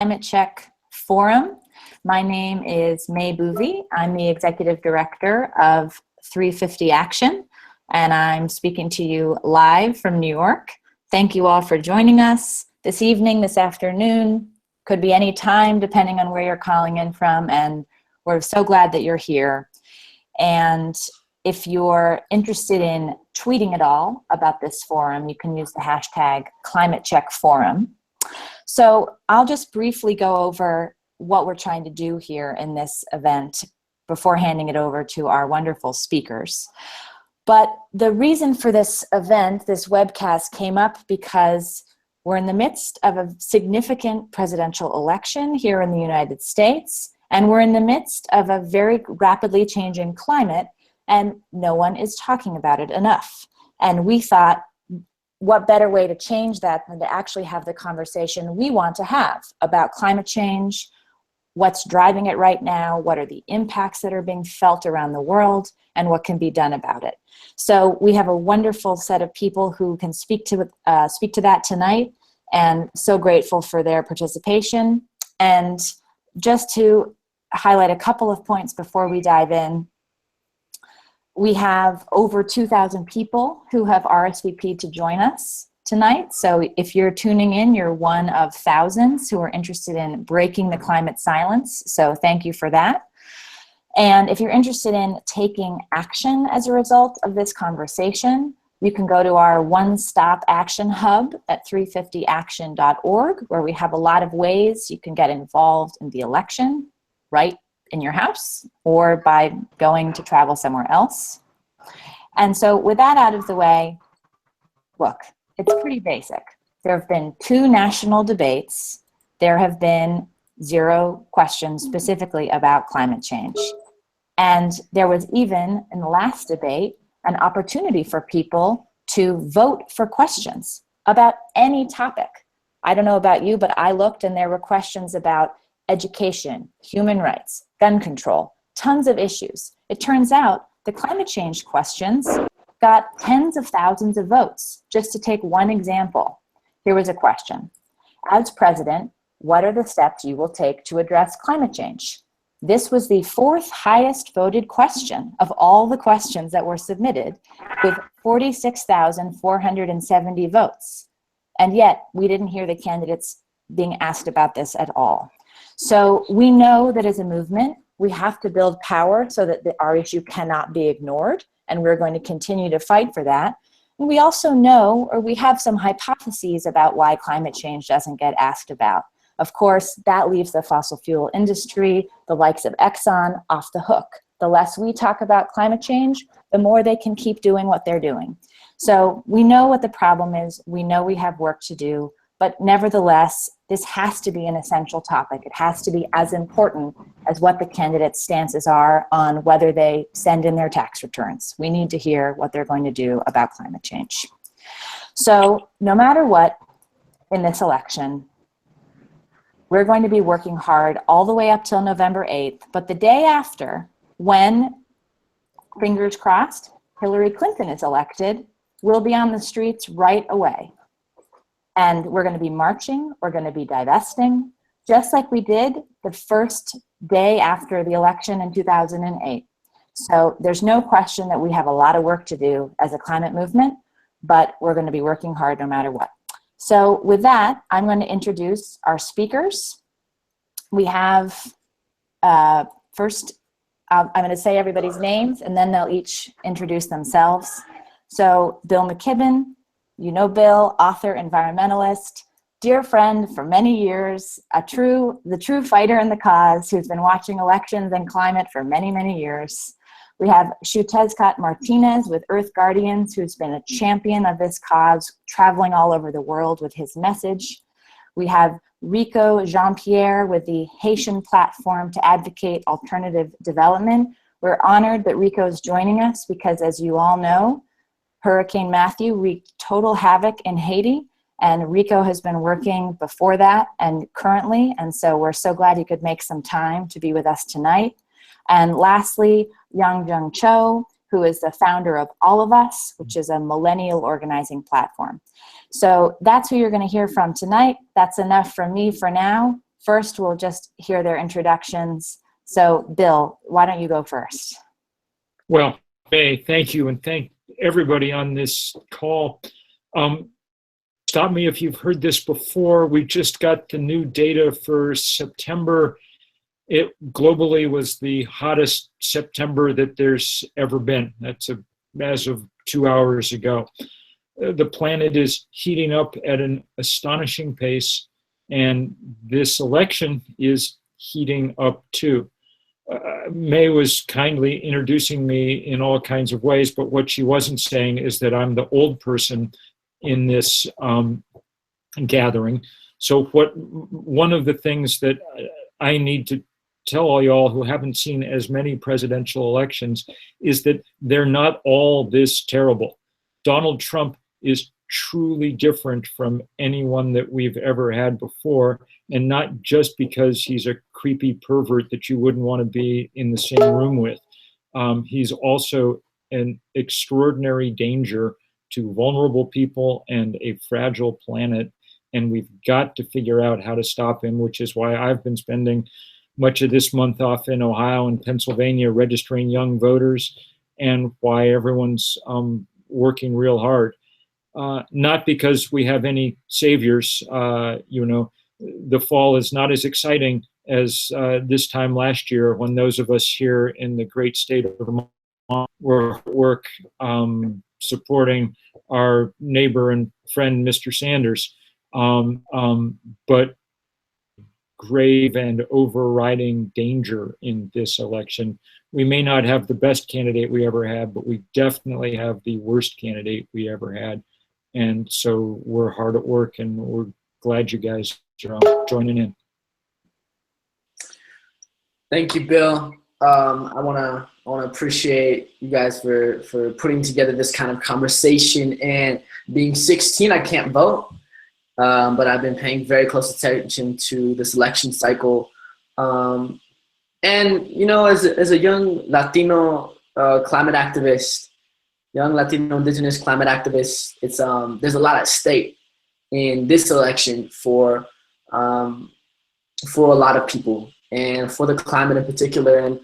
Climate Check Forum. My name is Boeve. I'm the Executive Director of 350 Action, and I'm speaking to you live from New York. Thank you all for joining us this evening, this afternoon, could be any time depending on where you're calling in from, and we're so glad that you're here. And if you're interested in tweeting at all about this forum, you can use the hashtag ClimateCheckForum. So I'll just briefly go over what we're trying to do here in this event before handing it over to our wonderful speakers. But the reason for this event, this webcast, came up because we're in the midst of a significant presidential election here in the United States, and we're in the midst of a very rapidly changing climate, and no one is talking about it enough. And we thought, what better way to change that than to actually have the conversation we want to have about climate change, what's driving it right now, what are the impacts that are being felt around the world, and what can be done about it. So we have a wonderful set of people who can speak to that tonight, and so grateful for their participation. And just to highlight a couple of points before we dive in, we have over 2,000 people who have RSVP'd to join us tonight. So if you're tuning in, you're one of thousands who are interested in breaking the climate silence. So thank you for that. And if you're interested in taking action as a result of this conversation, you can go to our one-stop action hub at 350action.org, where we have a lot of ways you can get involved in the election, right in your house, or by going to travel somewhere else. And so with that out of the way, look, it's pretty basic. There have been 2 national debates. There have been 0 questions specifically about climate change. And there was even, in the last debate, an opportunity for people to vote for questions about any topic. I don't know about you, but I looked and there were questions about education, human rights, gun control, tons of issues. It turns out the climate change questions got tens of thousands of votes. Just to take one example, here was a question. As president, what are the steps you will take to address climate change? This was the 4th highest voted question of all the questions that were submitted, with 46,470 votes. And yet we didn't hear the candidates being asked about this at all. So we know that as a movement, we have to build power so that our issue cannot be ignored, and we're going to continue to fight for that. And we also know, or we have some hypotheses about why climate change doesn't get asked about. Of course, that leaves the fossil fuel industry, the likes of Exxon, off the hook. The less we talk about climate change, the more they can keep doing what they're doing. So we know what the problem is. We know we have work to do. But nevertheless, this has to be an essential topic. It has to be as important as what the candidates' stances are on whether they send in their tax returns. We need to hear what they're going to do about climate change. So no matter what in this election, we're going to be working hard all the way up till November 8th. But the day after, when, fingers crossed, Hillary Clinton is elected, we'll be on the streets right away. And we're going to be marching, we're going to be divesting, just like we did the first day after the election in 2008. So there's no question that we have a lot of work to do as a climate movement, but we're going to be working hard no matter what. So with that, I'm going to introduce our speakers. We have, first, I'm going to say everybody's names, and then they'll each introduce themselves. So Bill McKibben. You know Bill, author, environmentalist, dear friend for many years, the true fighter in the cause who's been watching elections and climate for many, many years. We have Xiuhtezcatl Martinez with Earth Guardians, who's been a champion of this cause, traveling all over the world with his message. We have Ricot Jean-Pierre with the Haitian Platform to Advocate Alternative Development. We're honored that Ricot is joining us because, as you all know, Hurricane Matthew wreaked total havoc in Haiti, and Ricot has been working before that and currently, and so we're so glad he could make some time to be with us tonight. And lastly, Yong Jung Cho, who is the founder of All of Us, which is a millennial organizing platform. So that's who you're going to hear from tonight. That's enough from me for now. first we'll just hear their introductions. So Bill, why don't you go first? Well, May, thank you, and thank everybody on this call. Stop me if you've heard this before. We just got the new data for September. It globally was the hottest September that there's ever been. That's as of 2 hours ago. The planet is heating up at an astonishing pace, and this election is heating up too. May was kindly introducing me in all kinds of ways, but what she wasn't saying is that I'm the old person in this gathering. So one of the things that I need to tell all y'all who haven't seen as many presidential elections is that they're not all this terrible. Donald Trump is truly different from anyone that we've ever had before, and not just because he's a creepy pervert that you wouldn't want to be in the same room with. He's also an extraordinary danger to vulnerable people and a fragile planet, and we've got to figure out how to stop him, which is why I've been spending much of this month off in Ohio and Pennsylvania registering young voters, and why everyone's working real hard. Not because we have any saviors. The fall is not as exciting as this time last year, when those of us here in the great state of Vermont were at work supporting our neighbor and friend, Mr. Sanders. But grave and overriding danger in this election. We may not have the best candidate we ever had, but we definitely have the worst candidate we ever had. And so we're hard at work, and we're glad you guys are joining in. Thank you, Bill. I wanna appreciate you guys for putting together this kind of conversation. And being 16, I can't vote, but I've been paying very close attention to this election cycle. And as a young Latino climate activist, young Latino Indigenous climate activist, it's there's a lot at stake in this election for a lot of people, and for the climate in particular. And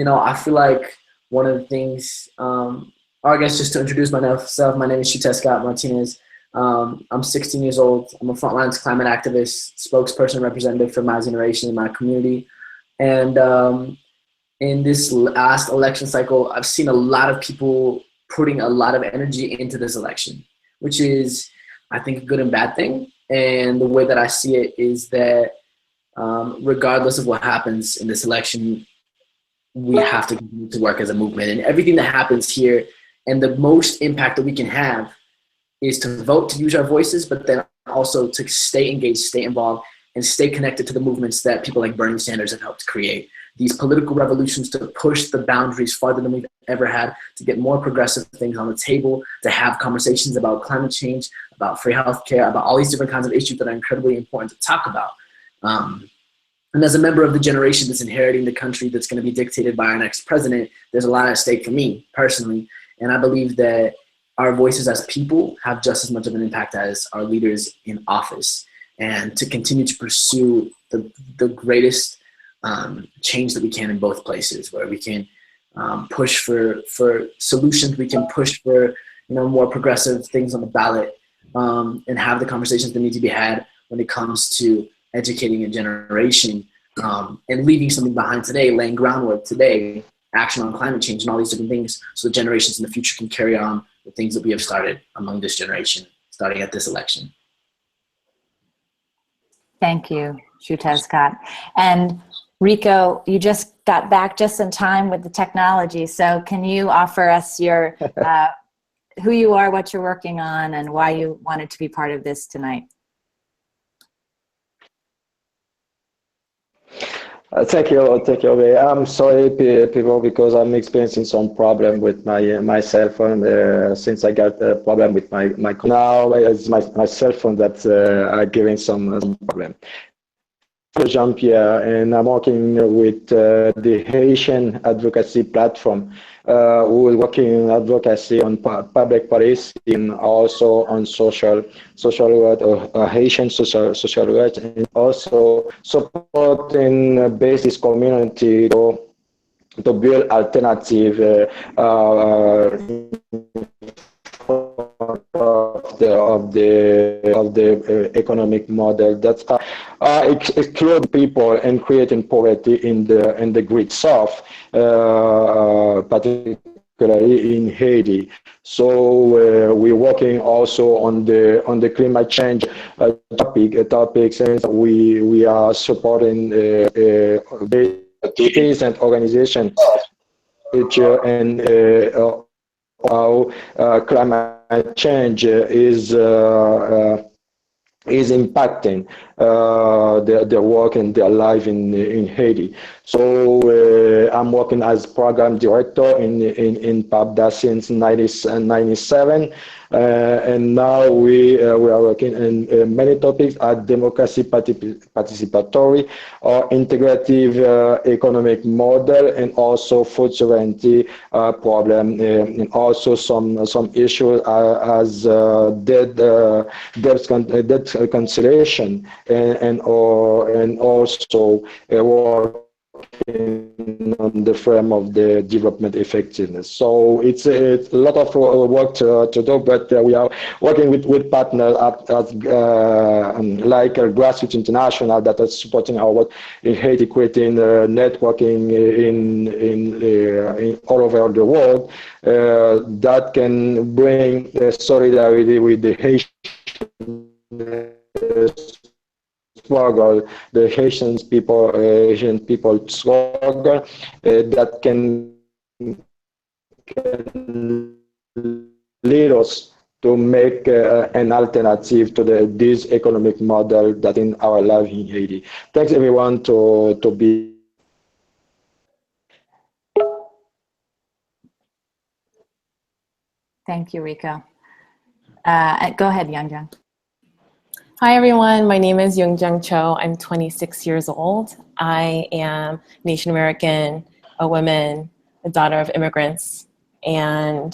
I feel like one of the things, I guess just to introduce myself, my name is Xiuhtezcatl Martinez. I'm 16 years old. I'm a frontlines climate activist, spokesperson, representative for my generation in my community. And in this last election cycle, I've seen a lot of people putting a lot of energy into this election, which is, I think, a good and bad thing. And the way that I see it is that regardless of what happens in this election, we have to continue to work as a movement. And everything that happens here, and the most impact that we can have, is to vote, to use our voices, but then also to stay engaged, stay involved, and stay connected to the movements that people like Bernie Sanders have helped create. These political revolutions to push the boundaries farther than we've ever had, to get more progressive things on the table, to have conversations about climate change, about free healthcare, about all these different kinds of issues that are incredibly important to talk about. And as a member of the generation that's inheriting the country that's going to be dictated by our next president, there's a lot at stake for me personally. And I believe that our voices as people have just as much of an impact as our leaders in office. And to continue to pursue the greatest change that we can in both places, where we can push for solutions, we can push for more progressive things on the ballot, and have the conversations that need to be had when it comes to educating a generation, and leaving something behind today, laying groundwork today, action on climate change and all these different things, so the generations in the future can carry on the things that we have started among this generation, starting at this election. Thank you, Xiuhtezcatl. And Rico, you just got back just in time with the technology. So can you offer us your who you are, what you're working on, and why you wanted to be part of this tonight? Thank you. I'm sorry, people, because I'm experiencing some problem with my cell phone since I got a problem with my now it's my cell phone that's giving some problem. Jean-Pierre, and I'm working with the Haitian Advocacy Platform. We're working in advocacy on public policy and also on social Haitian social rights, and also supporting basis community to build alternative of the economic model that's exclude people and creating poverty in the Great South, particularly in Haiti. So we're working also on the climate change topic since we are supporting the decent organization and how climate change is impacting their work and their life in Haiti. So I'm working as program director in PAPDA since 1997. And now we are working in many topics at democracy participatory or integrative economic model, and also food sovereignty problem, and also some issues as debt conciliation and also on the frame of the development effectiveness. So it's a lot of work to do, but we are working with partners like Grassroots International that are supporting our work in Haiti, creating networking in all over the world that can bring solidarity with the Haitian struggle, the Haitian people struggle that can lead us to make an alternative to this economic model that in our life in Haiti. Thanks everyone to be. Thank you, Rico. Go ahead, Yong Jung. Hi everyone, my name is Yong Jung Cho. I'm 26 years old. I am Nation American, a woman, a daughter of immigrants. And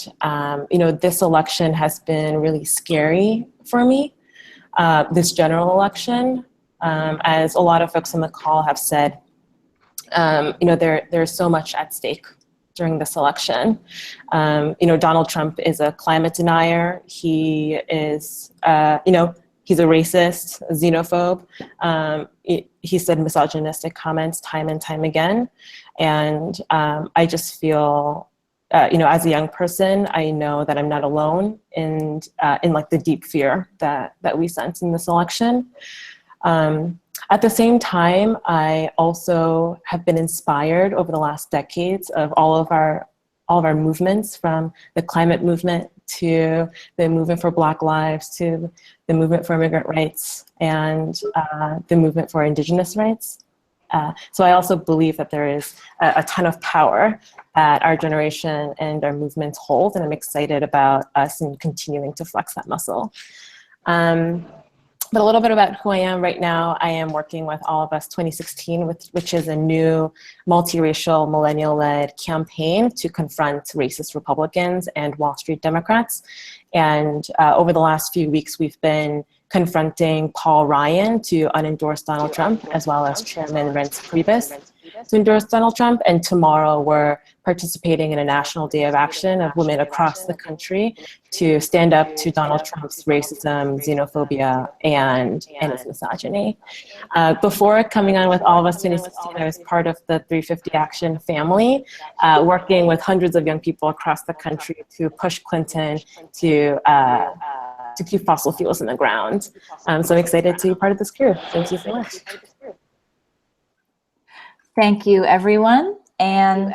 this election has been really scary for me, this general election. As a lot of folks on the call have said, there's so much at stake during this election. Donald Trump is a climate denier. He is, he's a racist, a xenophobe. He said misogynistic comments time and time again. And I just feel, as a young person, I know that I'm not alone in like the deep fear that we sense in this election. At the same time, I also have been inspired over the last decades of all of our movements, from the climate movement to the movement for Black lives, to the movement for immigrant rights, and the movement for Indigenous rights. So I also believe that there is a ton of power that our generation and our movements hold, and I'm excited about us in continuing to flex that muscle. But a little bit about who I am right now. I am working with All of Us 2016, which is a new multiracial, millennial-led campaign to confront racist Republicans and Wall Street Democrats. And over the last few weeks, we've been confronting Paul Ryan to unendorse Donald Trump, as well as Chairman Reince Priebus to endorse Donald Trump. And tomorrow we're participating in a national day of action of women across the country to stand up to Donald Trump's racism, xenophobia, and his misogyny. Before coming on with All of Us 2016, I was part of the 350 Action family, working with hundreds of young people across the country to push Clinton to keep fossil fuels in the ground. So I'm excited to be part of this crew. Thank you so much. Thank you, everyone. And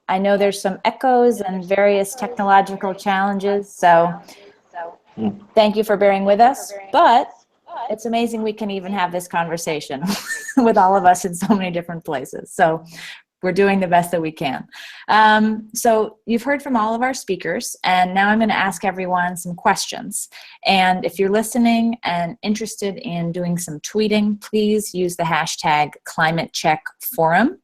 I know there's some echoes and various technological challenges, so thank you for bearing with us. But it's amazing we can even have this conversation with all of us in so many different places. So we're doing the best that we can. So you've heard from all of our speakers, and now I'm going to ask everyone some questions. And if you're listening and interested in doing some tweeting, please use the hashtag #ClimateCheckForum.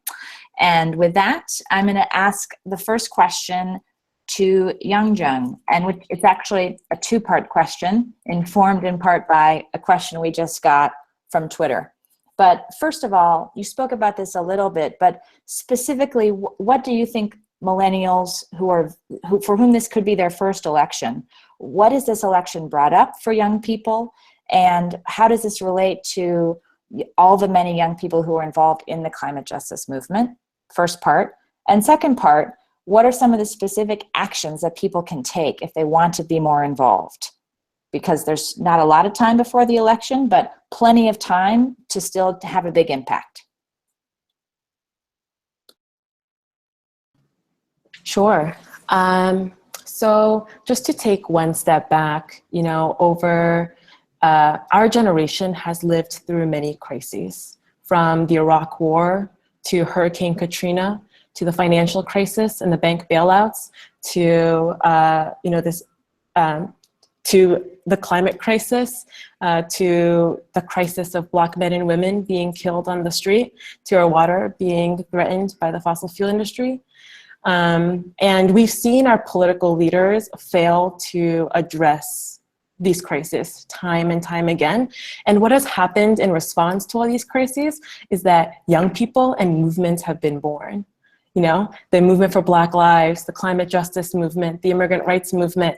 And with that, I'm going to ask the first question to Yong Jung, and it's actually a two-part question, informed in part by a question we just got from Twitter. But first of all, you spoke about this a little bit, but specifically, what do you think millennials for whom this could be their first election, what has this election brought up for young people, and how does this relate to all the many young people who are involved in the climate justice movement? First part. And second part, what are some of the specific actions that people can take if they want to be more involved? Because there's not a lot of time before the election, but plenty of time to still have a big impact. Sure. So just to take one step back, over our generation has lived through many crises, from the Iraq War to Hurricane Katrina, to the financial crisis and the bank bailouts, to to the climate crisis, to the crisis of Black men and women being killed on the street, to our water being threatened by the fossil fuel industry. And we've seen our political leaders fail to address these crises time and time again. And what has happened in response to all these crises is that young people and movements have been born. The movement for Black lives, the climate justice movement, the immigrant rights movement,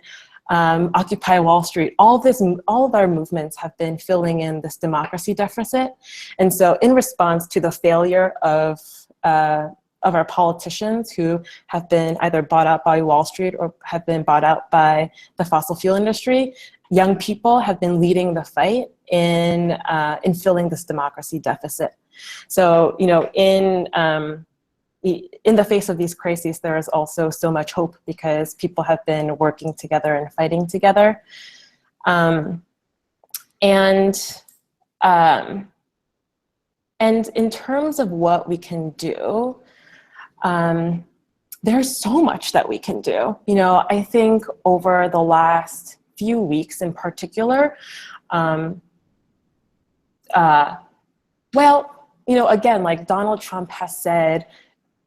Occupy Wall Street, all of our movements have been filling in this democracy deficit. And so in response to the failure of our politicians who have been either bought out by Wall Street or have been bought out by the fossil fuel industry, young people have been leading the fight in filling this democracy deficit. So, in the face of these crises, there is also so much hope because people have been working together and fighting together. And in terms of what we can do, there's so much that we can do. I think over the last few weeks in particular, again, like Donald Trump has said,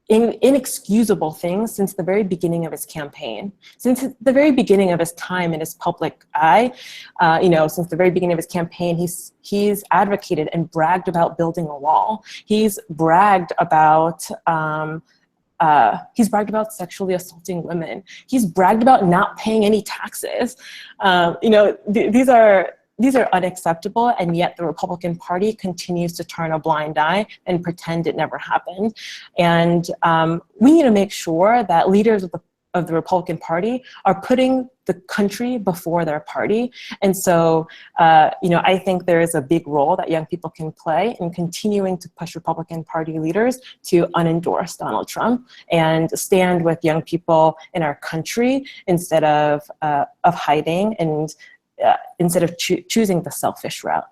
inexcusable things since the very beginning of his campaign. Since the very beginning of his time in his public eye, since the very beginning of his campaign, he's advocated and bragged about building a wall. He's bragged about sexually assaulting women. He's bragged about not paying any taxes. These are unacceptable, and yet the Republican Party continues to turn a blind eye and pretend it never happened. And we need to make sure that leaders of the Republican Party are putting the country before their party. And so, I think there is a big role that young people can play in continuing to push Republican Party leaders to unendorse Donald Trump and stand with young people in our country instead of hiding and instead of choosing the selfish route.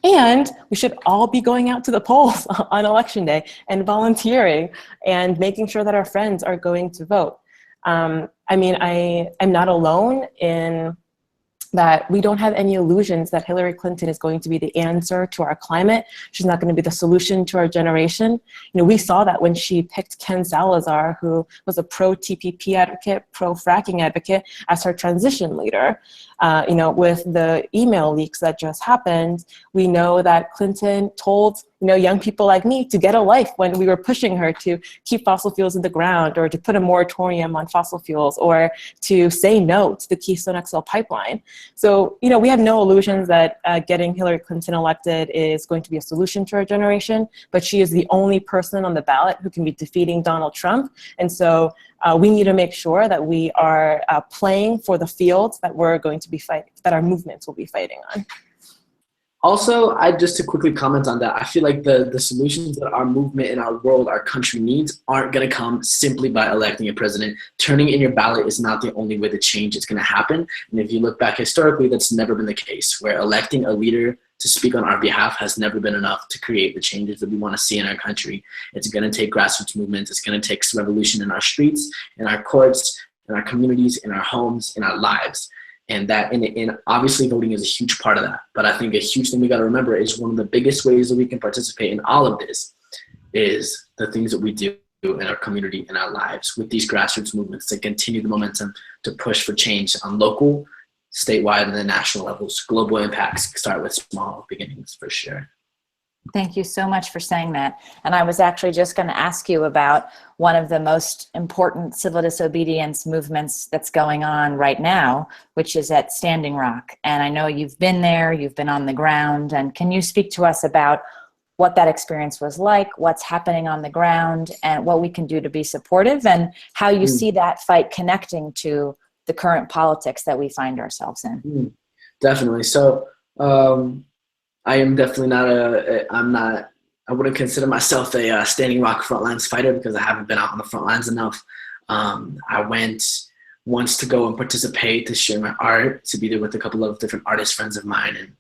And we should all be going out to the polls on election day and volunteering and making sure that our friends are going to vote. I'm not alone in that we don't have any illusions that Hillary Clinton is going to be the answer to our climate. She's not going to be the solution to our generation. We saw that when she picked Ken Salazar, who was a pro-TPP advocate, pro-fracking advocate, as her transition leader. With the email leaks that just happened, we know that Clinton told young people like me to get a life when we were pushing her to keep fossil fuels in the ground, or to put a moratorium on fossil fuels, or to say no to the Keystone XL pipeline. So, we have no illusions that getting Hillary Clinton elected is going to be a solution to our generation, but she is the only person on the ballot who can be defeating Donald Trump. And so we need to make sure that we are playing for the fields that we're going to be fighting, that our movements will be fighting on. Also, just to quickly comment on that, I feel like the solutions that our movement and our world, our country needs aren't going to come simply by electing a president. Turning in your ballot is not the only way the change is going to happen. And if you look back historically, that's never been the case, where electing a leader to speak on our behalf has never been enough to create the changes that we want to see in our country. It's going to take grassroots movements. It's going to take revolution in our streets, in our courts, in our communities, in our homes, in our lives. And that, and obviously voting is a huge part of that. But I think a huge thing we got to remember is one of the biggest ways that we can participate in all of this is the things that we do in our community, in our lives, with these grassroots movements to continue the momentum to push for change on local, statewide, and then national levels. Global impacts start with small beginnings, for sure. Thank you so much for saying that. And I was actually just going to ask you about one of the most important civil disobedience movements that's going on right now, which is at Standing Rock. And I know you've been there, you've been on the ground, and can you speak to us about what that experience was like, what's happening on the ground, and what we can do to be supportive, and how you see that fight connecting to the current politics that we find ourselves in? Definitely. So I am definitely not I wouldn't consider myself a Standing Rock frontlines fighter because I haven't been out on the front lines enough. I went once to go and participate, to share my art, to be there with a couple of different artist friends of mine, and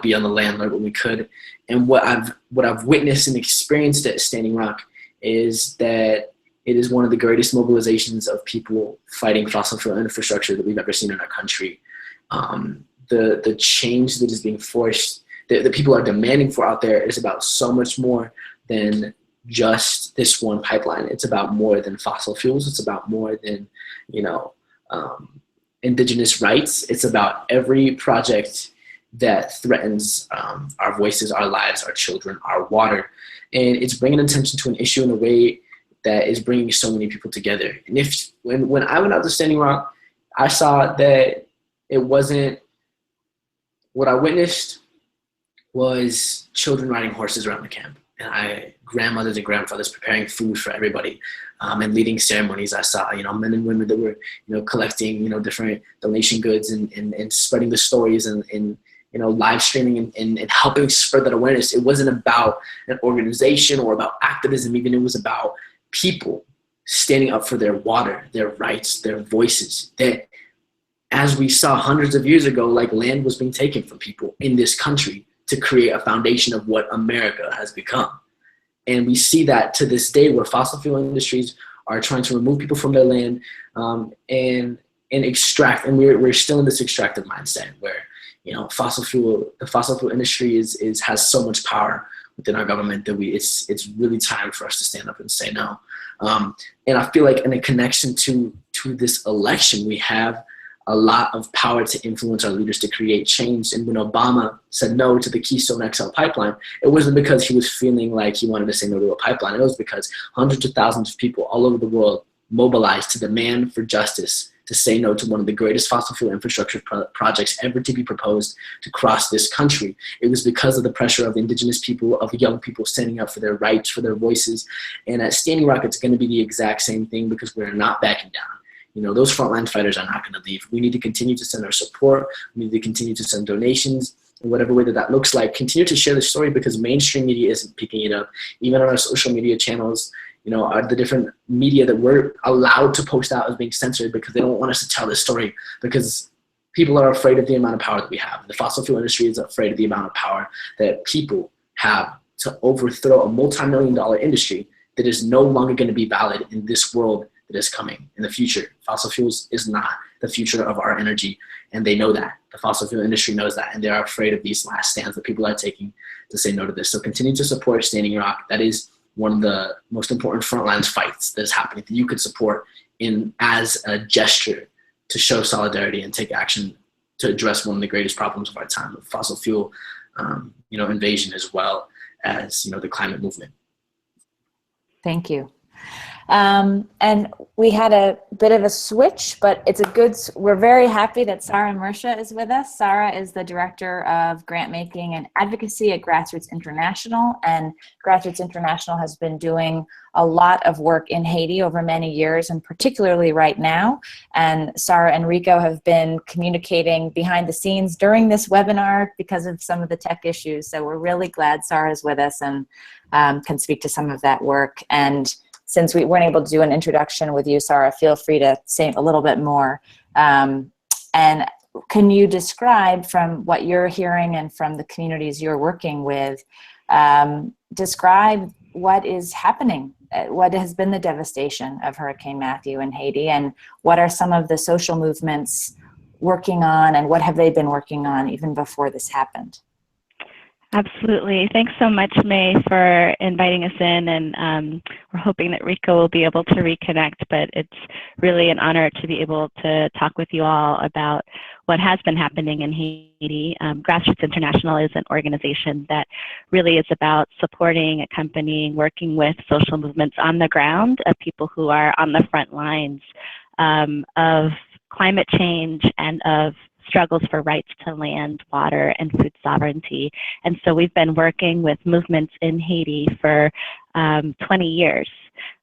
be on the land, learn what we could. And what I've witnessed and experienced at Standing Rock is that it is one of the greatest mobilizations of people fighting fossil fuel infrastructure that we've ever seen in our country. The change that is being forced, that people are demanding for out there, is about so much more than just this one pipeline. It's about more than fossil fuels. It's about more than, indigenous rights. It's about every project that threatens our voices, our lives, our children, our water. And it's bringing attention to an issue in a way that is bringing so many people together. And when I went out to Standing Rock, I saw that it wasn't, what I witnessed was children riding horses around the camp, and grandmothers and grandfathers preparing food for everybody, and leading ceremonies. I saw, men and women that were, collecting, different donation goods and spreading the stories and live streaming and helping spread that awareness. It wasn't about an organization or about activism even. It was about people standing up for their water, their rights, their voices. That, as we saw hundreds of years ago, like, land was being taken from people in this country to create a foundation of what America has become. And we see that to this day, where fossil fuel industries are trying to remove people from their land and extract. And we're still in this extractive mindset where, the fossil fuel industry has so much power within our government that it's really time for us to stand up and say no. And I feel like in a connection to this election, we have a lot of power to influence our leaders to create change. And when Obama said no to the Keystone XL pipeline, it wasn't because he was feeling like he wanted to say no to a pipeline. It was because hundreds of thousands of people all over the world mobilized to demand for justice, to say no to one of the greatest fossil fuel infrastructure projects ever to be proposed to cross this country. It was because of the pressure of indigenous people, of young people standing up for their rights, for their voices. And at Standing Rock, it's going to be the exact same thing, because we're not backing down. Those frontline fighters are not going to leave. We need to continue to send our support. We need to continue to send donations in whatever way that looks like. Continue to share the story, because mainstream media isn't picking it up. Even on our social media channels, the different media that we're allowed to post out is being censored because they don't want us to tell this story, because people are afraid of the amount of power that we have. The fossil fuel industry is afraid of the amount of power that people have to overthrow a multi-million-dollar industry that is no longer going to be valid in this world that is coming in the future. Fossil fuels is not the future of our energy, and they know that. The fossil fuel industry knows that, and they are afraid of these last stands that people are taking to say no to this. So continue to support Standing Rock. That is one of the most important frontlines fights that is happening that you could support as a gesture to show solidarity and take action to address one of the greatest problems of our time, with fossil fuel invasion, as well as the climate movement. Thank you. And we had a bit of a switch, but we're very happy that Sarah Mersha is with us. Sarah is the Director of Grant Making and Advocacy at Grassroots International, and Grassroots International has been doing a lot of work in Haiti over many years, and particularly right now. And Sarah and Rico have been communicating behind the scenes during this webinar because of some of the tech issues. So we're really glad Sarah's with us and can speak to some of that work. And since we weren't able to do an introduction with you, Sarah, feel free to say a little bit more. And can you describe, from what you're hearing and from the communities you're working with, describe what is happening, what has been the devastation of Hurricane Matthew in Haiti, and what are some of the social movements working on, and what have they been working on even before this happened? Absolutely. Thanks so much, May, for inviting us in, and we're hoping that Rico will be able to reconnect, but it's really an honor to be able to talk with you all about what has been happening in Haiti. Grassroots International is an organization that really is about supporting, accompanying, working with social movements on the ground of people who are on the front lines of climate change and of struggles for rights to land, water, and food sovereignty. And so we've been working with movements in Haiti for 20 years.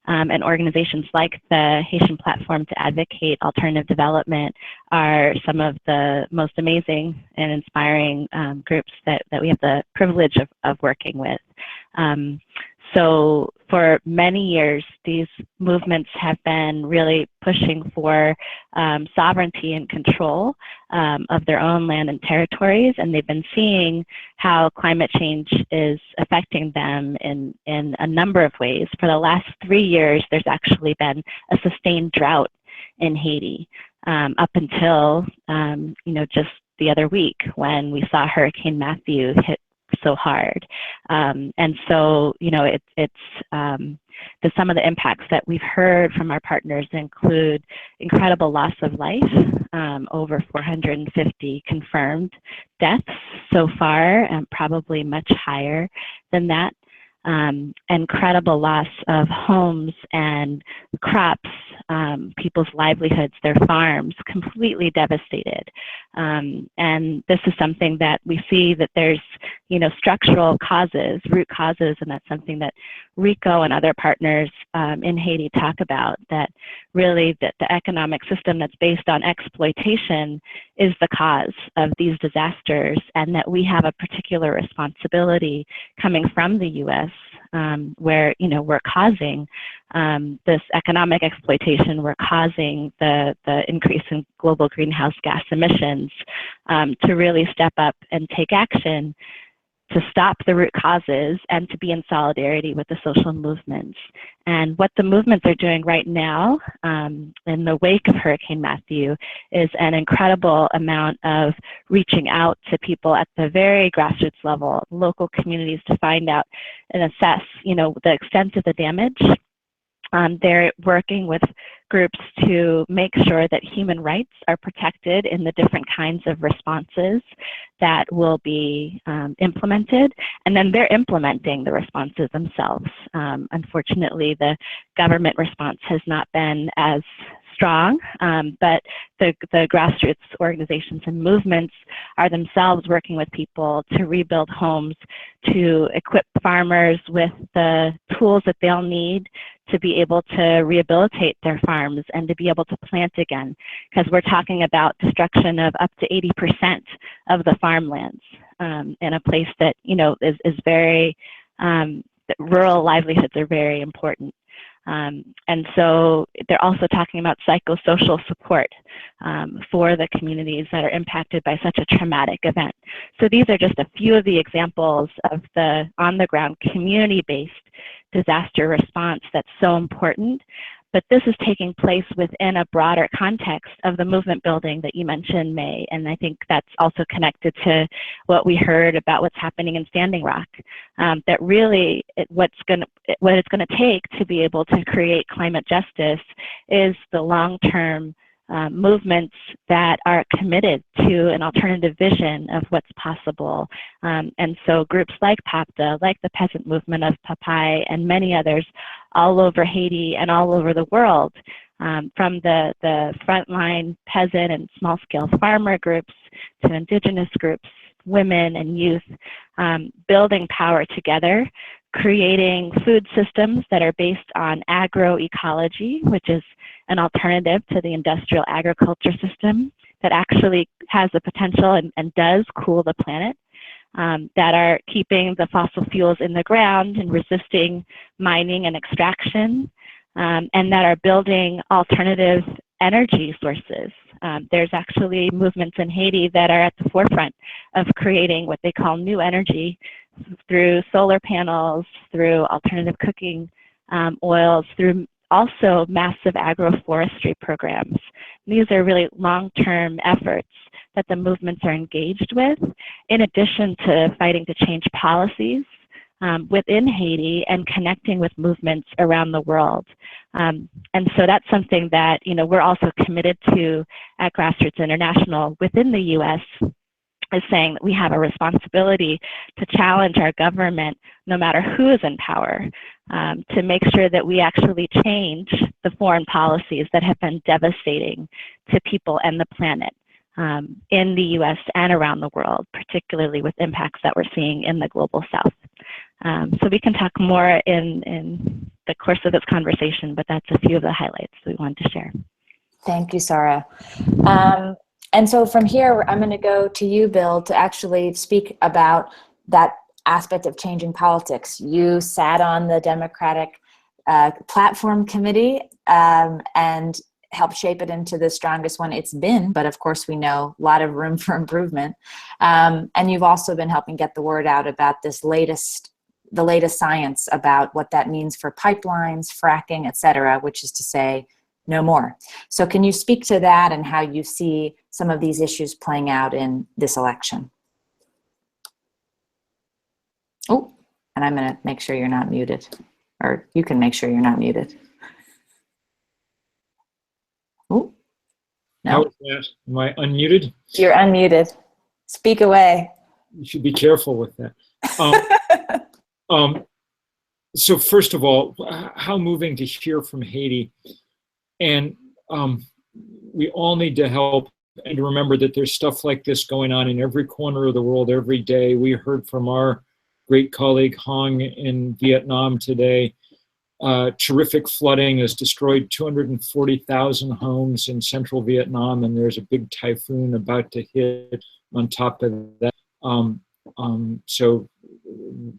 And organizations like the Haitian Platform to Advocate Alternative Development are some of the most amazing and inspiring groups that we have the privilege of working with. So for many years, these movements have been really pushing for sovereignty and control of their own land and territories, and they've been seeing how climate change is affecting them in a number of ways. For the last 3 years, there's actually been a sustained drought in Haiti up until just the other week when we saw Hurricane Matthew hit so hard. And so, some of the impacts that we've heard from our partners include incredible loss of life, over 450 confirmed deaths so far, and probably much higher than that. Incredible loss of homes and crops, people's livelihoods, their farms, completely devastated. And this is something that we see that there's, structural causes, root causes, and that's something that Rico and other partners in Haiti talk about, that really the economic system that's based on exploitation is the cause of these disasters, and that we have a particular responsibility coming from the U.S. Where we're causing this economic exploitation, we're causing the increase in global greenhouse gas emissions, to really step up and take action to stop the root causes and to be in solidarity with the social movements. And what the movements are doing right now in the wake of Hurricane Matthew is an incredible amount of reaching out to people at the very grassroots level, local communities, to find out and assess, the extent of the damage. They're working with groups to make sure that human rights are protected in the different kinds of responses that will be implemented, and then they're implementing the responses themselves. Unfortunately, the government response has not been as strong, but the grassroots organizations and movements are themselves working with people to rebuild homes, to equip farmers with the tools that they'll need to be able to rehabilitate their farms and to be able to plant again, because we're talking about destruction of up to 80% of the farmlands in a place that is very rural livelihoods are very important. And so they're also talking about psychosocial support for the communities that are impacted by such a traumatic event. So these are just a few of the examples of the on-the-ground community-based disaster response that's so important. But this is taking place within a broader context of the movement building that you mentioned, May, and I think that's also connected to what we heard about what's happening in Standing Rock. That really, what it's going to take to be able to create climate justice is the long-term movements that are committed to an alternative vision of what's possible. And so groups like PAPDA, like the Peasant Movement of Papai, and many others all over Haiti and all over the world, from the frontline peasant and small-scale farmer groups to indigenous groups, women and youth, building power together, creating food systems that are based on agroecology, which is an alternative to the industrial agriculture system that actually has the potential and does cool the planet, that are keeping the fossil fuels in the ground and resisting mining and extraction, and that are building alternative energy sources There's actually movements in Haiti that are at the forefront of creating what they call new energy through solar panels, through alternative cooking oils, through also massive agroforestry programs. These are really long-term efforts that the movements are engaged with, in addition to fighting to change policies within Haiti and connecting with movements around the world. And so that's something that, you know, we're also committed to at Grassroots International within the U.S., is saying that we have a responsibility to challenge our government, no matter who is in power, to make sure that we actually change the foreign policies that have been devastating to people and the planet in the U.S. and around the world, particularly with impacts that we're seeing in the global South. So we can talk more in the course of this conversation, but that's a few of the highlights we wanted to share. Thank you, Sarah. And so from here, I'm going to go to you, Bill, to actually speak about that aspect of changing politics. You sat on the Democratic Platform Committee and helped shape it into the strongest one it's been, but of course we know a lot of room for improvement. And you've also been helping get the word out about this the latest science about what that means for pipelines, fracking, et cetera, which is to say, no more. So can you speak to that and how you see some of these issues playing out in this election? Oh, and I'm going to make sure you're not muted, or you can make sure you're not muted. Oh, no. Am I unmuted? You're unmuted. Speak away. You should be careful with that. So first of all, how moving to hear from Haiti. And we all need to help and to remember that there's stuff like this going on in every corner of the world every day. We heard from our great colleague Hong in Vietnam today. Terrific flooding has destroyed 240,000 homes in central Vietnam, and there's a big typhoon about to hit on top of that. So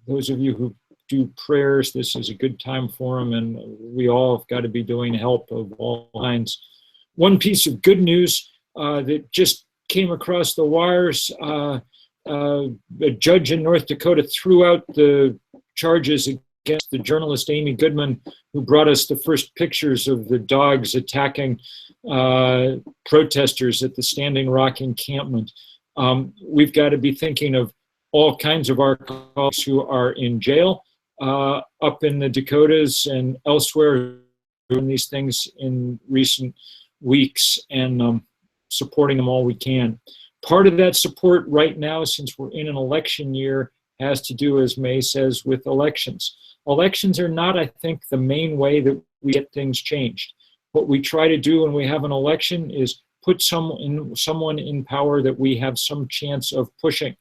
those of you who do prayers, this is a good time for them, and we all have got to be doing help of all kinds. One piece of good news that just came across the wires, a judge in North Dakota threw out the charges against the journalist Amy Goodman, who brought us the first pictures of the dogs attacking protesters at the Standing Rock encampment. We've got to be thinking of all kinds of our colleagues who are in jail up in the Dakotas and elsewhere, doing these things in recent weeks, and supporting them all we can. Part of that support right now, since we're in an election year, has to do, as May says, with elections. Elections are not, I think, the main way that we get things changed. What we try to do when we have an election is put someone in power that we have some chance of pushing.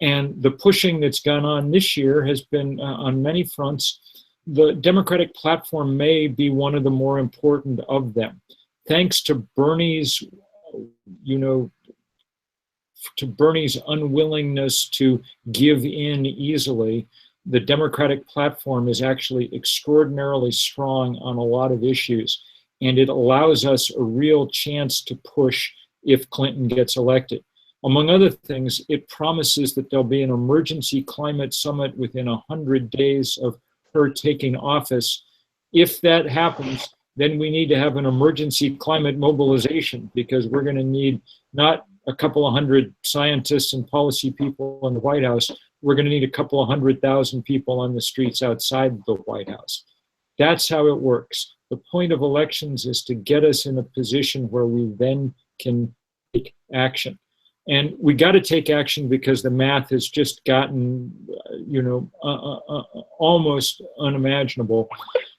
And the pushing that's gone on this year has been on many fronts. The Democratic platform may be one of the more important of them. Thanks to Bernie's, Bernie's unwillingness to give in easily, the Democratic platform is actually extraordinarily strong on a lot of issues. And it allows us a real chance to push if Clinton gets elected. Among other things, it promises that there'll be an emergency climate summit within 100 days of her taking office. If that happens, then we need to have an emergency climate mobilization, because we're going to need not a couple of hundred scientists and policy people in the White House. We're going to need a couple of 100,000 people on the streets outside the White House. That's how it works. The point of elections is to get us in a position where we then can take action. And we got to take action because the math has just gotten, almost unimaginable.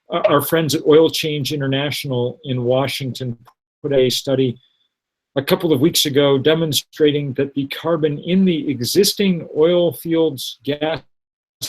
Our friends at Oil Change International in Washington put a study a couple of weeks ago demonstrating that the carbon in the existing oil fields, gas,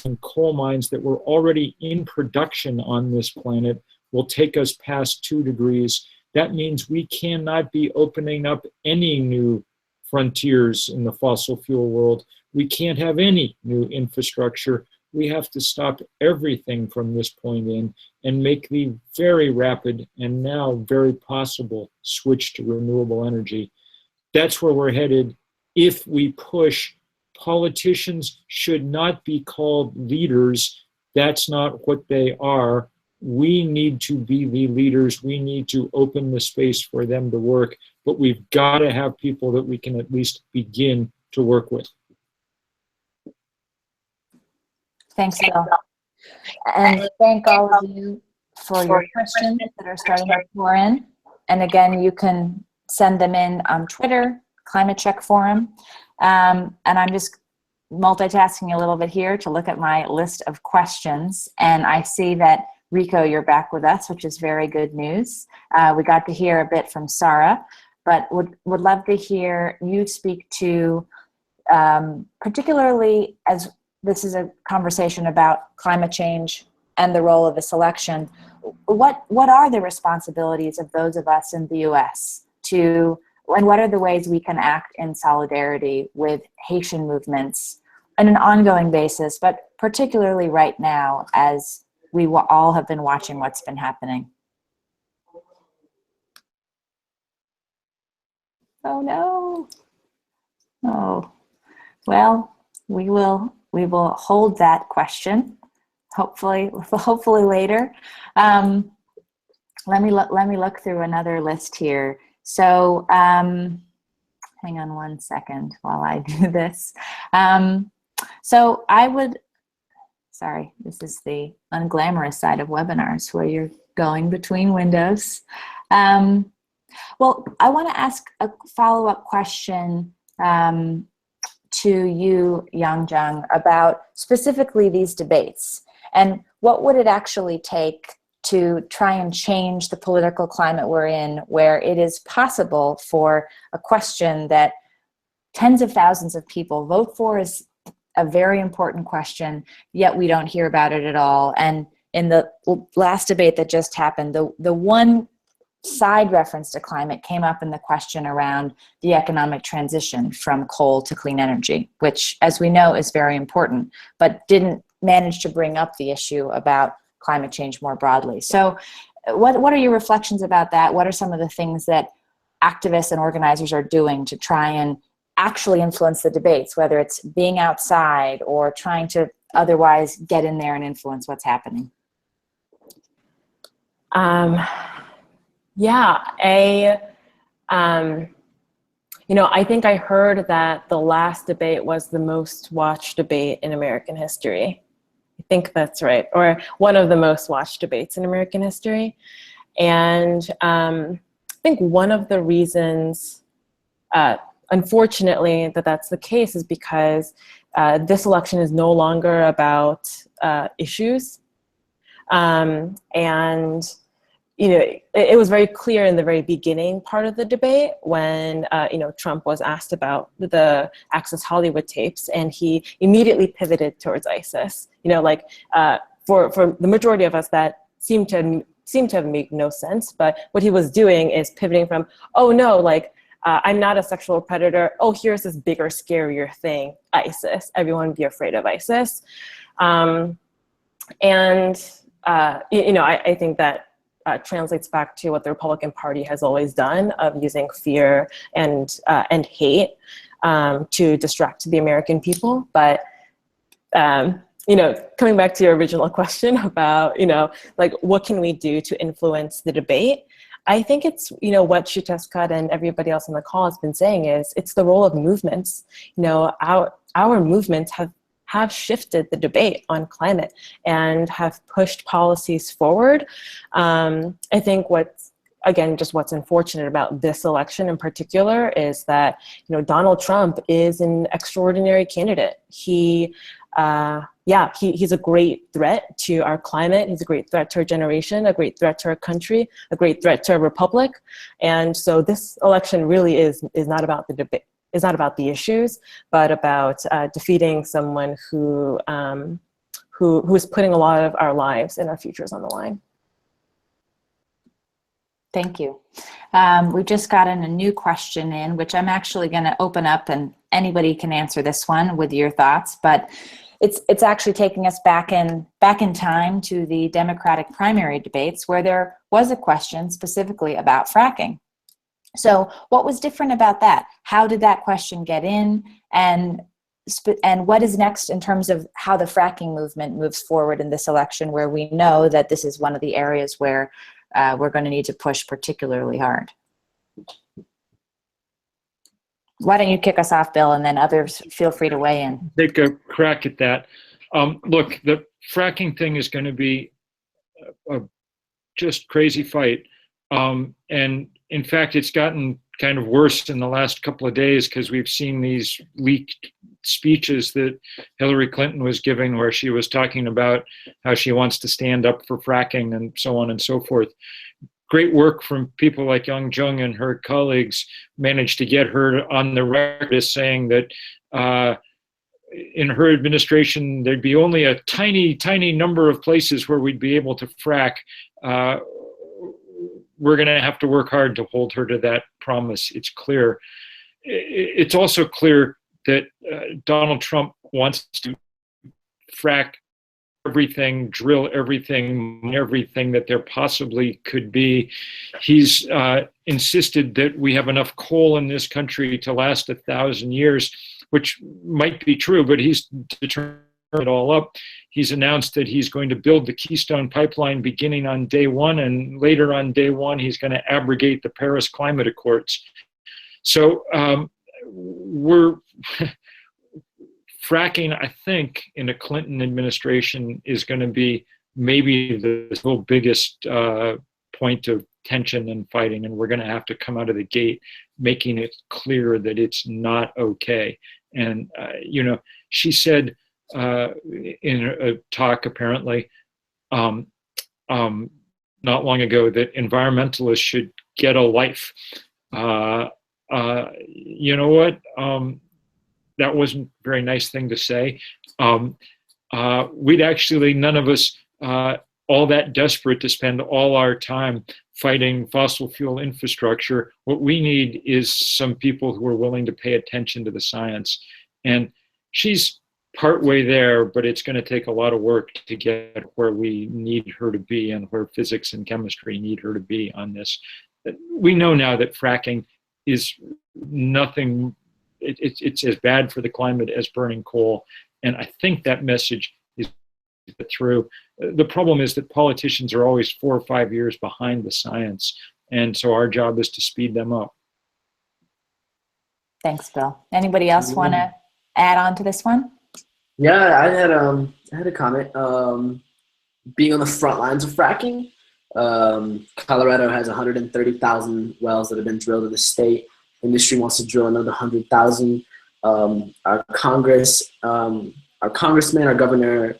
and coal mines that were already in production on this planet will take us past 2 degrees. That means we cannot be opening up any new frontiers in the fossil fuel world. We can't have any new infrastructure. we have to stop everything from this point in and make the very rapid and now very possible switch to renewable energy. That's where we're headed if we push. Politicians should not be called leaders. That's not what they are. We need to be the leaders. We need to open the space for them to work, but we've got to have people that we can at least begin to work with. Thanks, Bill. And thank all of you for your questions that are starting to pour in. And again, you can send them in on Twitter, Climate Check Forum. And I'm just multitasking a little bit here to look at my list of questions. And I see that Ricot, you're back with us, which is very good news. We got to hear a bit from Sarah, but would love to hear you speak to, particularly as this is a conversation about climate change and the role of this election, what are the responsibilities of those of us in the US to, and what are the ways we can act in solidarity with Haitian movements on an ongoing basis, but particularly right now as we all have been watching what's been happening? Oh no. Oh, well, we will hold that question. Hopefully later. Let me look through another list here. So hang on one second while I do this. So I would, sorry, this is the unglamorous side of webinars where you're going between windows. Well, I want to ask a follow-up question to you, Yong Jung, about specifically these debates and what would it actually take to try and change the political climate we're in, where it is possible for a question that tens of thousands of people vote for is a very important question, yet we don't hear about it at all. And in the last debate that just happened, the one side reference to climate came up in the question around the economic transition from coal to clean energy, which, as we know, is very important, but didn't manage to bring up the issue about climate change more broadly. So what are your reflections about that? What are some of the things that activists and organizers are doing to try and actually influence the debates, whether it's being outside or trying to otherwise get in there and influence what's happening? Yeah, I think I heard that the last debate was the most watched debate in American history. I think that's right, or one of the most watched debates in American history. And I think one of the reasons, unfortunately, that that's the case is because this election is no longer about issues. And it was very clear in the very beginning part of the debate when, Trump was asked about the Access Hollywood tapes, and he immediately pivoted towards ISIS. For the majority of us, that seemed to have made no sense. But what he was doing is pivoting from, oh no, I'm not a sexual predator. Oh, here's this bigger, scarier thing, ISIS. Everyone be afraid of ISIS. I think that translates back to what the Republican Party has always done of using fear and hate to distract the American people. But coming back to your original question about what can we do to influence the debate, I think it's what Xiuhtezcatl and everybody else on the call has been saying is it's the role of movements. Our movements have shifted the debate on climate and have pushed policies forward. I think what's unfortunate about this election in particular is that, Donald Trump is an extraordinary candidate. He's a great threat to our climate. He's a great threat to our generation, a great threat to our country, a great threat to our republic. And so this election really is not about the debate. Is not about the issues, but about defeating someone who is putting a lot of our lives and our futures on the line. Thank you. We've just gotten a new question in, which I'm actually going to open up, and anybody can answer this one with your thoughts. But it's actually taking us back in time to the Democratic primary debates where there was a question specifically about fracking. So what was different about that? How did that question get in? And what is next in terms of how the fracking movement moves forward in this election, where we know that this is one of the areas where we're going to need to push particularly hard? Why don't you kick us off, Bill, and then others feel free to weigh in. Take a crack at that. Look, the fracking thing is going to be a just crazy fight. And in fact, it's gotten kind of worse in the last couple of days because we've seen these leaked speeches that Hillary Clinton was giving where she was talking about how she wants to stand up for fracking and so on and so forth. Great work from people like Yong Jung and her colleagues managed to get her on the record as saying that in her administration, there'd be only a tiny, tiny number of places where we'd be able to frack. We're going to have to work hard to hold her to that promise. It's clear. It's also clear that Donald Trump wants to frack everything, drill everything that there possibly could be. He's insisted that we have enough coal in this country to last 1,000 years, which might be true, but he's determined it all up. He's announced that he's going to build the Keystone Pipeline beginning on day one, and later on day one, he's going to abrogate the Paris Climate Accords. So we're fracking, I think, in a Clinton administration is going to be maybe the biggest point of tension and fighting, and we're going to have to come out of the gate making it clear that it's not okay. And, you know, she said in a talk apparently not long ago that environmentalists should get a life. You know what? That wasn't a very nice thing to say. We'd actually, none of us, all that desperate to spend all our time fighting fossil fuel infrastructure. What we need is some people who are willing to pay attention to the science. And she's partway there, but it's going to take a lot of work to get where we need her to be and where physics and chemistry need her to be on this. We know now that fracking is nothing. It's as bad for the climate as burning coal. And I think that message is through. The problem is that politicians are always 4 or 5 years behind the science. And so our job is to speed them up. Thanks, Bill. Anybody else want to add on to this one? Yeah, I had a comment. Being on the front lines of fracking, Colorado has 130,000 wells that have been drilled in the state. Industry wants to drill another 100,000. Our congressman, our governor,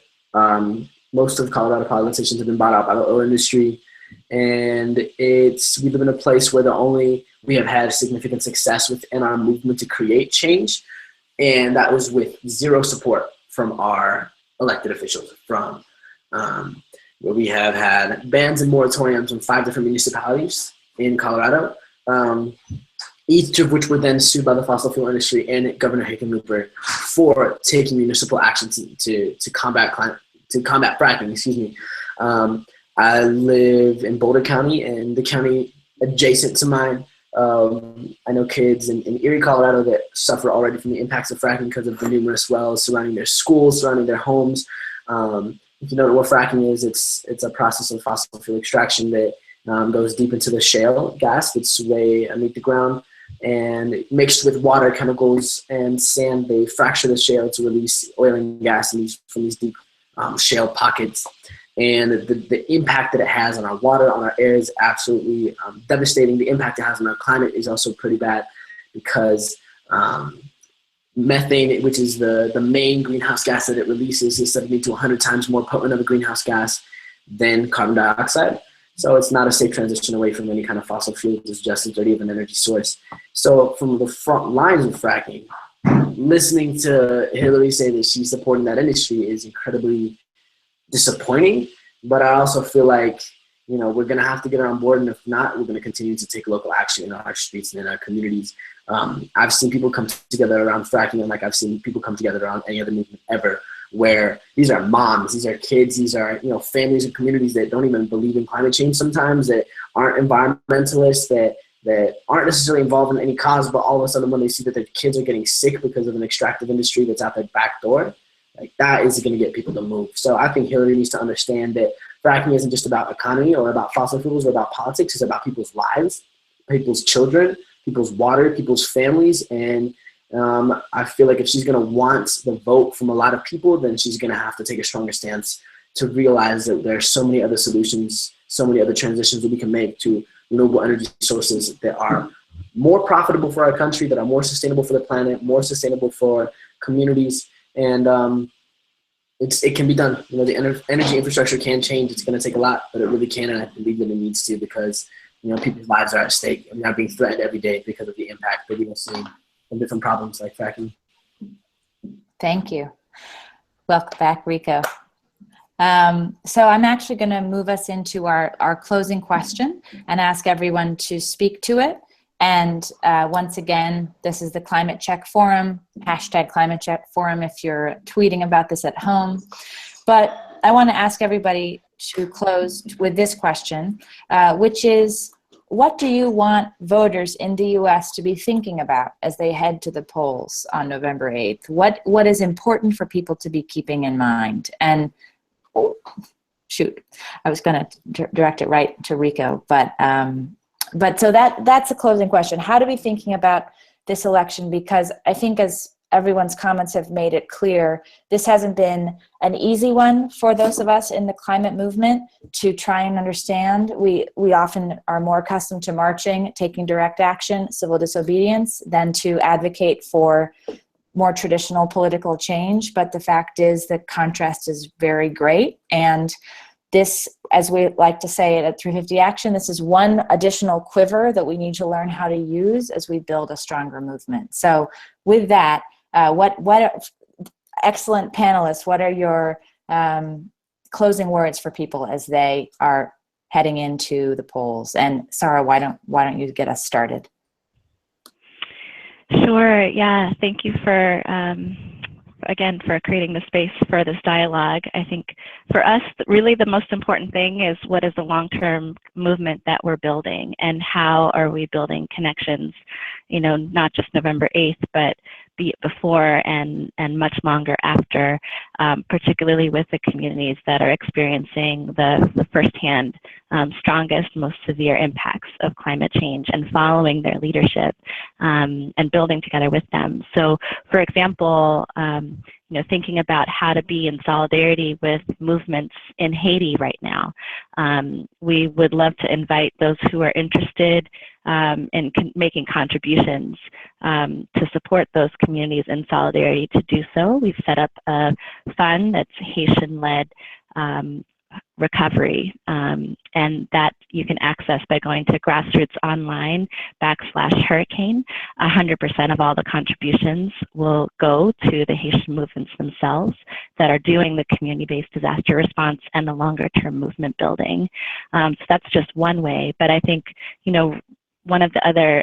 most of Colorado politicians have been bought out by the oil industry, and we live in a place where we have had significant success within our movement to create change, and that was with zero support from our elected officials. Where we have had bans and moratoriums in 5 different municipalities in Colorado. Each of which were then sued by the fossil fuel industry and Governor Hickenlooper for taking municipal actions to combat fracking. Excuse me. I live in Boulder County, and the county adjacent to mine. I know kids in Erie, Colorado, that suffer already from the impacts of fracking because of the numerous wells surrounding their schools, surrounding their homes. If you know what fracking is, it's a process of fossil fuel extraction that goes deep into the shale gas that's way underneath the ground. And mixed with water, chemicals, and sand, they fracture the shale to release oil and gas from these deep shale pockets. And the impact that it has on our water, on our air, is absolutely devastating. The impact it has on our climate is also pretty bad because methane, which is the main greenhouse gas that it releases, is 70 to 100 times more potent of a greenhouse gas than carbon dioxide. So it's not a safe transition away from any kind of fossil fuels. It's just as dirty of an energy source. So from the front lines of fracking, listening to Hillary say that she's supporting that industry is incredibly disappointing. But I also feel like, you know, we're going to have to get her on board. And if not, we're going to continue to take local action in our streets and in our communities. I've seen people come together around fracking, and like I've seen people come together around any other movement ever, where these are moms, these are kids, these are, you know, families and communities that don't even believe in climate change sometimes, that aren't environmentalists, that aren't necessarily involved in any cause, but all of a sudden when they see that their kids are getting sick because of an extractive industry that's out their back door, like that is going to get people to move. So I think Hillary needs to understand that fracking isn't just about economy or about fossil fuels or about politics. It's about people's lives, people's children, people's water, people's families. And I feel like if she's going to want the vote from a lot of people, then she's going to have to take a stronger stance to realize that there are so many other solutions, so many other transitions that we can make to renewable energy sources that are more profitable for our country, that are more sustainable for the planet, more sustainable for communities. And it can be done. You know, the energy infrastructure can change. It's going to take a lot, but it really can, and I believe that it needs to, because, you know, people's lives are at stake and they're being threatened every day because of the impact that we are seeing from different problems like fracking. Thank you. Welcome back, Rico. So I'm actually going to move us into our closing question and ask everyone to speak to it. And once again, this is the Climate Check Forum, hashtag Climate Check Forum if you're tweeting about this at home. But I want to ask everybody to close with this question, which is, what do you want voters in the US to be thinking about as they head to the polls on November 8th? What is important for people to be keeping in mind? And oh, shoot, I was going to direct it right to Rico, but so that's a closing question. How to be thinking about this election? Because I think, as everyone's comments have made it clear, this hasn't been an easy one for those of us in the climate movement to try and understand. We often are more accustomed to marching, taking direct action, civil disobedience, than to advocate for more traditional political change. But the fact is the contrast is very great. And this, as we like to say it at 350 Action, this is one additional quiver that we need to learn how to use as we build a stronger movement. So with that, excellent panelists, what are your closing words for people as they are heading into the polls? And Sarah, why don't you get us started? Sure. Yeah. Thank you for again, for creating the space for this dialogue. I think for us, really the most important thing is, what is the long-term movement that we're building, and how are we building connections, you know, not just November 8th, but be it before and much longer after, particularly with the communities that are experiencing the firsthand, strongest, most severe impacts of climate change, and following their leadership and building together with them. So, for example, you know, thinking about how to be in solidarity with movements in Haiti right now. We would love to invite those who are interested in making contributions to support those communities in solidarity to do so. We've set up a fund that's Haitian-led recovery, and that you can access by going to grassrootsonline.com/hurricane. 100% of all the contributions will go to the Haitian movements themselves that are doing the community-based disaster response and the longer-term movement building. So that's just one way, but I think, you know, one of the other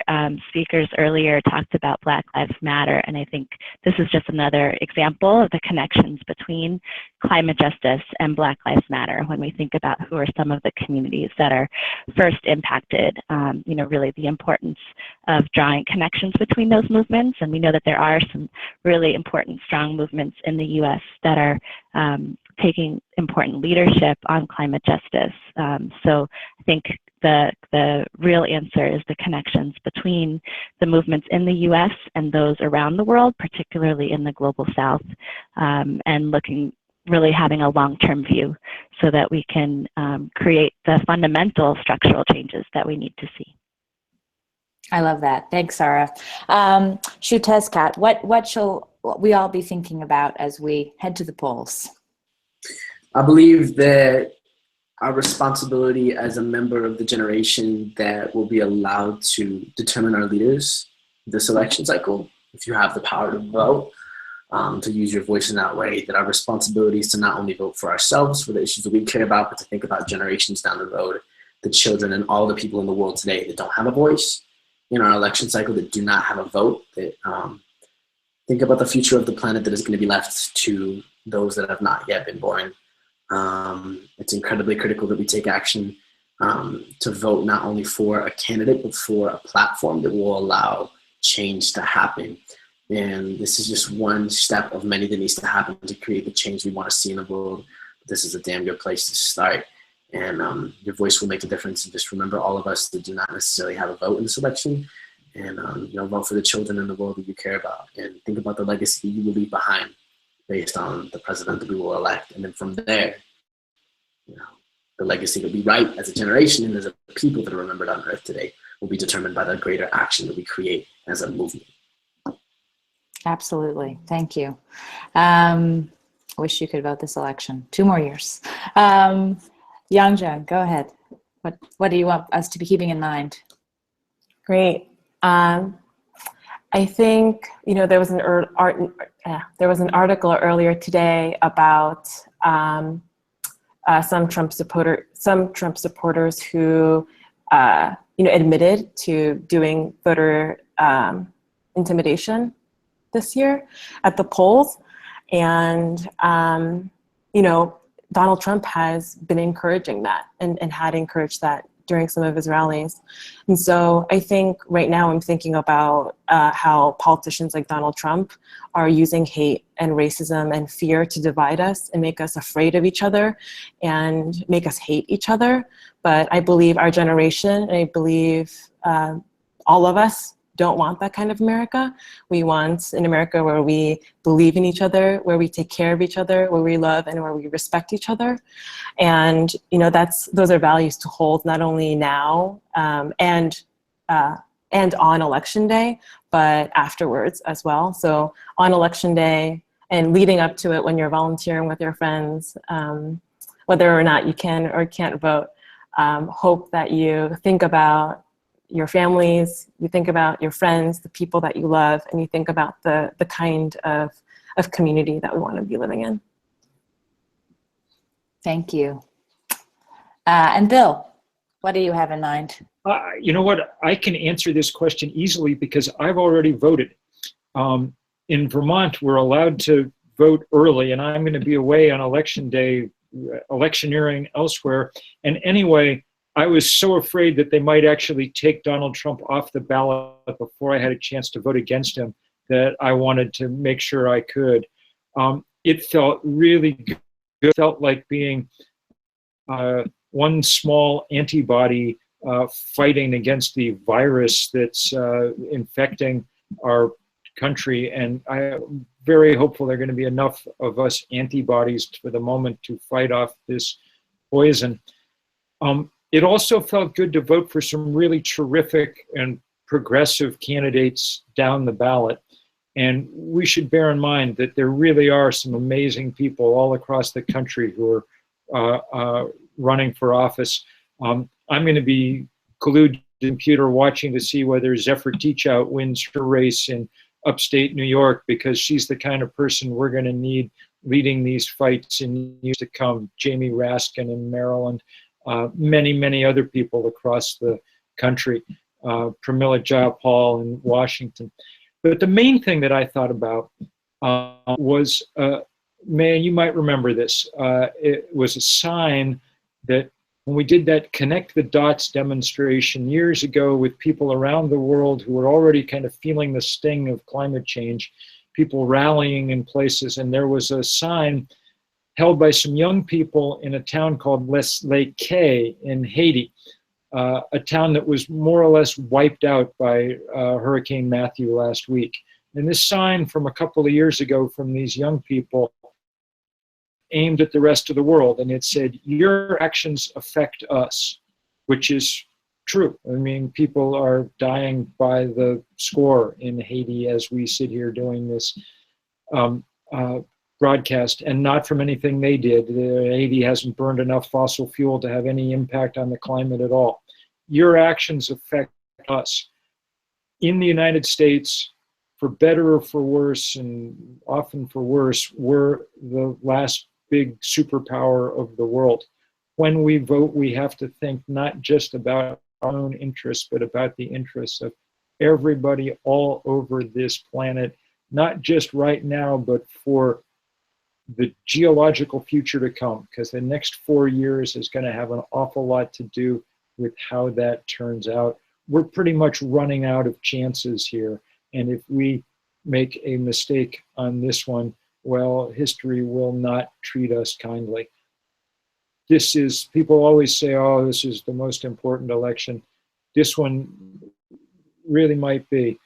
speakers earlier talked about Black Lives Matter, and I think this is just another example of the connections between climate justice and Black Lives Matter when we think about who are some of the communities that are first impacted, you know, really the importance of drawing connections between those movements. And we know that there are some really important, strong movements in the US that are taking important leadership on climate justice. So I think the real answer is the connections between the movements in the US and those around the world, particularly in the global South, and really having a long-term view so that we can create the fundamental structural changes that we need to see. I love that. Thanks, Sarah. Xiuhtezcatl, what shall we all be thinking about as we head to the polls? I believe that our responsibility as a member of the generation that will be allowed to determine our leaders this election cycle, if you have the power to vote, to use your voice in that way, that our responsibility is to not only vote for ourselves, for the issues that we care about, but to think about generations down the road, the children and all the people in the world today that don't have a voice in our election cycle, that do not have a vote, that think about the future of the planet that is going to be left to those that have not yet been born. It's incredibly critical that we take action to vote not only for a candidate, but for a platform that will allow change to happen. And this is just one step of many that needs to happen to create the change we want to see in the world. This is a damn good place to start. And your voice will make a difference. And just remember all of us that do not necessarily have a vote in this election. And vote for the children in the world that you care about. And think about the legacy you will leave behind based on the president that we will elect. And then from there, the legacy that we write as a generation and as a people that are remembered on Earth today will be determined by the greater action that we create as a movement. Absolutely. Thank you. I wish you could vote this election. 2 more years. Yong Jung, go ahead. What do you want us to be keeping in mind? Great. I think there was an article earlier today about some Trump supporters who admitted to doing voter intimidation this year at the polls, and Donald Trump has been encouraging that and had encouraged that during some of his rallies. And so I think right now I'm thinking about how politicians like Donald Trump are using hate and racism and fear to divide us and make us afraid of each other and make us hate each other. But I believe our generation, and I believe all of us, don't want that kind of America. We want an America where we believe in each other, where we take care of each other, where we love and where we respect each other. And those are values to hold not only now and on election day, but afterwards as well. So on election day and leading up to it, when you're volunteering with your friends, whether or not you can or can't vote, hope that you think about your families, you think about your friends, the people that you love, and you think about the kind of community that we want to be living in. Thank you. And Bill, what do you have in mind? You know what? I can answer this question easily because I've already voted. In Vermont, we're allowed to vote early, and I'm going to be away on election day, electioneering elsewhere. And anyway, I was so afraid that they might actually take Donald Trump off the ballot before I had a chance to vote against him that I wanted to make sure I could. It felt really good. It felt like being one small antibody fighting against the virus that's infecting our country. And I'm very hopeful there are going to be enough of us antibodies for the moment to fight off this poison. It also felt good to vote for some really terrific and progressive candidates down the ballot. And we should bear in mind that there really are some amazing people all across the country who are running for office. I'm going to be glued to the computer watching to see whether Xiuhtezcatl wins her race in upstate New York, because she's the kind of person we're going to need leading these fights in years to come. Jamie Raskin in Maryland. Many, many other people across the country, Pramila Jayapal in Washington. But the main thing that I thought about was, man, you might remember this. It was a sign that when we did that Connect the Dots demonstration years ago with people around the world who were already kind of feeling the sting of climate change, people rallying in places, and there was a sign held by some young people in a town called Les Lake in Haiti, a town that was more or less wiped out by Hurricane Matthew last week. And this sign from a couple of years ago from these young people aimed at the rest of the world, and it said, "Your actions affect us," which is true. I mean, people are dying by the score in Haiti as we sit here doing this broadcast, and not from anything they did. Haiti hasn't burned enough fossil fuel to have any impact on the climate at all. Your actions affect us. In the United States, for better or for worse, and often for worse, we're the last big superpower of the world. When we vote, we have to think not just about our own interests, but about the interests of everybody all over this planet, not just right now, but for the geological future to come, because the next 4 years is going to have an awful lot to do with how that turns out. We're pretty much running out of chances here. And if we make a mistake on this one, well, history will not treat us kindly. This is, people always say, oh, this is the most important election. This one really might be.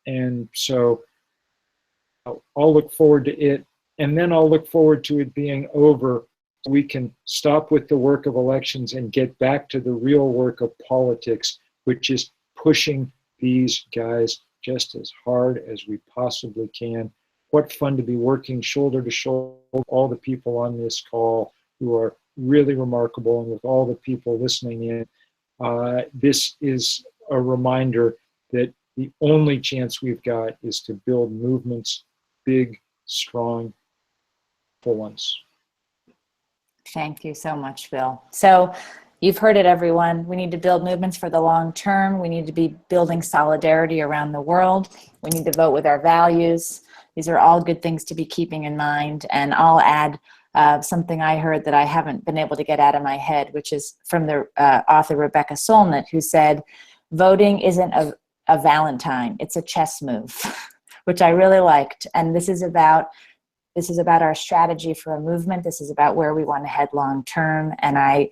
And so I'll look forward to it. And then I'll look forward to it being over. We can stop with the work of elections and get back to the real work of politics, which is pushing these guys just as hard as we possibly can. What fun to be working shoulder to shoulder with all the people on this call who are really remarkable, and with all the people listening in. This is a reminder that the only chance we've got is to build movements, big, strong, full ones. Thank you so much, Bill. So you've heard it, everyone. We need to build movements for the long term. We need to be building solidarity around the world. We need to vote with our values. These are all good things to be keeping in mind. And I'll add something I heard that I haven't been able to get out of my head, which is from the author Rebecca Solnit, who said, voting isn't a Valentine, it's a chess move, which I really liked. And this is about our strategy for a movement. This is about where we want to head long term. And I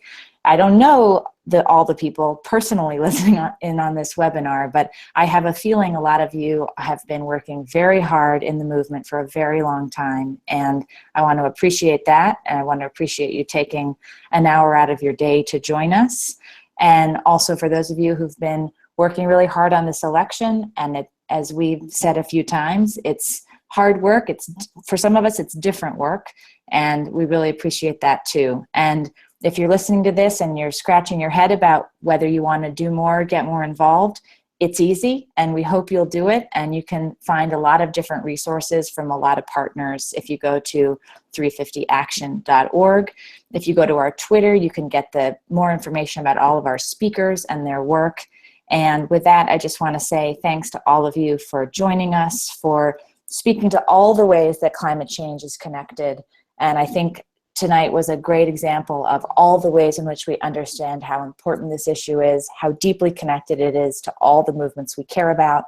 don't know all the people personally listening in on this webinar, but I have a feeling a lot of you have been working very hard in the movement for a very long time. And I want to appreciate that. And I want to appreciate you taking an hour out of your day to join us. And also for those of you who've been working really hard on this election. And as we've said a few times, it's hard work. It's, for some of us, it's different work. And we really appreciate that too. And if you're listening to this and you're scratching your head about whether you want to do more, get more involved, it's easy, and we hope you'll do it. And you can find a lot of different resources from a lot of partners if you go to 350action.org. If you go to our Twitter, you can get more information about all of our speakers and their work. And with that, I just want to say thanks to all of you for joining us, for speaking to all the ways that climate change is connected. And I think tonight was a great example of all the ways in which we understand how important this issue is, how deeply connected it is to all the movements we care about,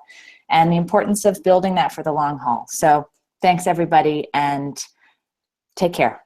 and the importance of building that for the long haul. So thanks, everybody, and take care.